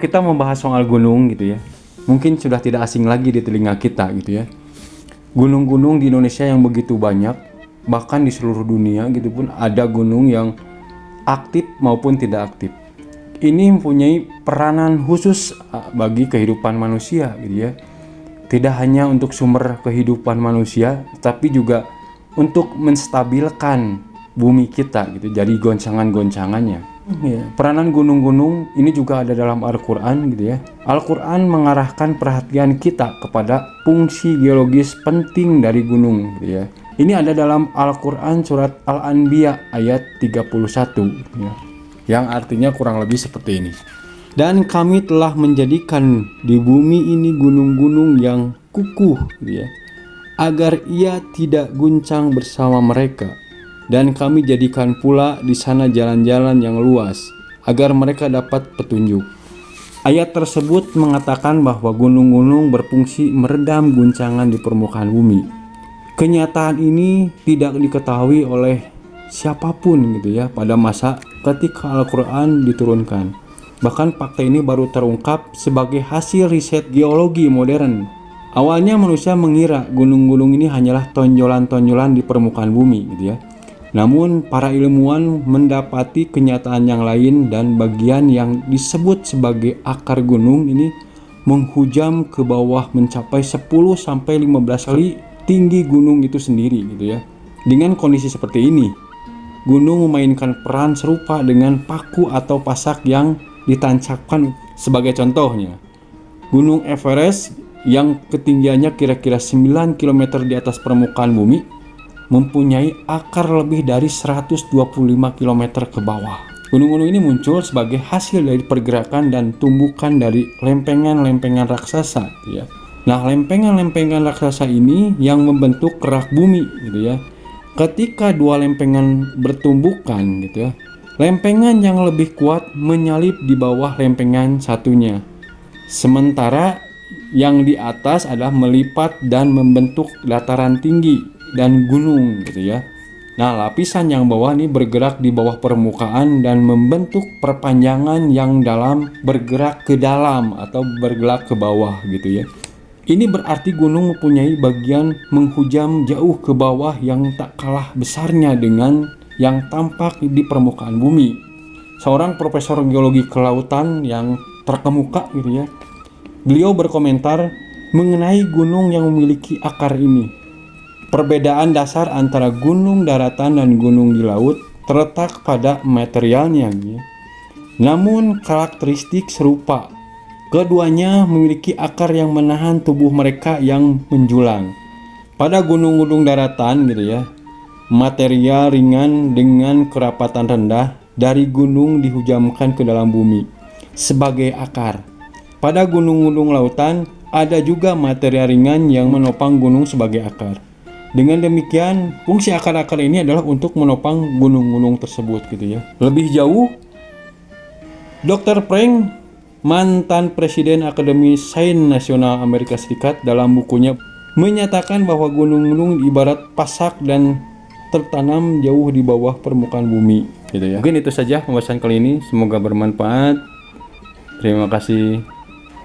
kita membahas soal gunung gitu ya, mungkin sudah tidak asing lagi di telinga kita gitu ya. Gunung-gunung di Indonesia yang begitu banyak, bahkan di seluruh dunia gitu pun ada gunung yang aktif maupun tidak aktif. Ini mempunyai peranan khusus bagi kehidupan manusia gitu ya. Tidak hanya untuk sumber kehidupan manusia, tapi juga untuk menstabilkan bumi kita gitu, jadi goncangan-goncangannya. Ya, peranan gunung-gunung ini juga ada dalam Al-Quran gitu ya. Al-Quran mengarahkan perhatian kita kepada fungsi geologis penting dari gunung gitu ya. Ini ada dalam Al-Quran surat Al-Anbiya ayat 31 ya, yang artinya kurang lebih seperti ini. Dan kami telah menjadikan di bumi ini gunung-gunung yang kukuh gitu ya, agar ia tidak guncang bersama mereka. Dan kami jadikan pula di sana jalan-jalan yang luas, agar mereka dapat petunjuk. Ayat tersebut mengatakan bahwa gunung-gunung berfungsi meredam guncangan di permukaan bumi. Kenyataan ini tidak diketahui oleh siapapun gitu ya pada masa ketika Al-Quran diturunkan. Bahkan fakta ini baru terungkap sebagai hasil riset geologi modern. Awalnya manusia mengira gunung-gunung ini hanyalah tonjolan-tonjolan di permukaan bumi gitu ya. Namun para ilmuwan mendapati kenyataan yang lain, dan bagian yang disebut sebagai akar gunung ini menghujam ke bawah mencapai 10-15 kali tinggi gunung itu sendiri gitu ya. Dengan kondisi seperti ini, gunung memainkan peran serupa dengan paku atau pasak yang ditancapkan. Sebagai contohnya, Gunung Everest yang ketinggiannya kira-kira 9 km di atas permukaan bumi mempunyai akar lebih dari 125 km ke bawah. Gunung-gunung ini muncul sebagai hasil dari pergerakan dan tumbukan dari lempengan-lempengan raksasa gitu ya. Nah, lempengan-lempengan raksasa ini yang membentuk kerak bumi gitu ya. Ketika dua lempengan bertumbukan gitu ya, lempengan yang lebih kuat menyalip di bawah lempengan satunya. Sementara yang di atas adalah melipat dan membentuk dataran tinggi dan gunung gitu ya. Nah, lapisan yang bawah ini bergerak di bawah permukaan dan membentuk perpanjangan yang dalam bergerak ke dalam atau bergerak ke bawah gitu ya. Ini berarti gunung mempunyai bagian menghujam jauh ke bawah yang tak kalah besarnya dengan yang tampak di permukaan bumi. Seorang profesor geologi kelautan yang terkemuka gitu ya, beliau berkomentar mengenai gunung yang memiliki akar ini. Perbedaan dasar antara gunung daratan dan gunung di laut terletak pada materialnya ya. Namun karakteristik serupa. Keduanya memiliki akar yang menahan tubuh mereka yang menjulang. Pada gunung-gunung daratan gitu ya, material ringan dengan kerapatan rendah dari gunung dihujamkan ke dalam bumi sebagai akar. Pada gunung-gunung lautan ada juga material ringan yang menopang gunung sebagai akar. Dengan demikian, fungsi akar-akar ini adalah untuk menopang gunung-gunung tersebut gitu ya. Lebih jauh, Dr. Frank, mantan Presiden Akademi Sains Nasional Amerika Serikat, dalam bukunya menyatakan bahwa gunung-gunung ibarat pasak dan tertanam jauh di bawah permukaan bumi gitu ya. Mungkin itu saja pembahasan kali ini, semoga bermanfaat. Terima kasih.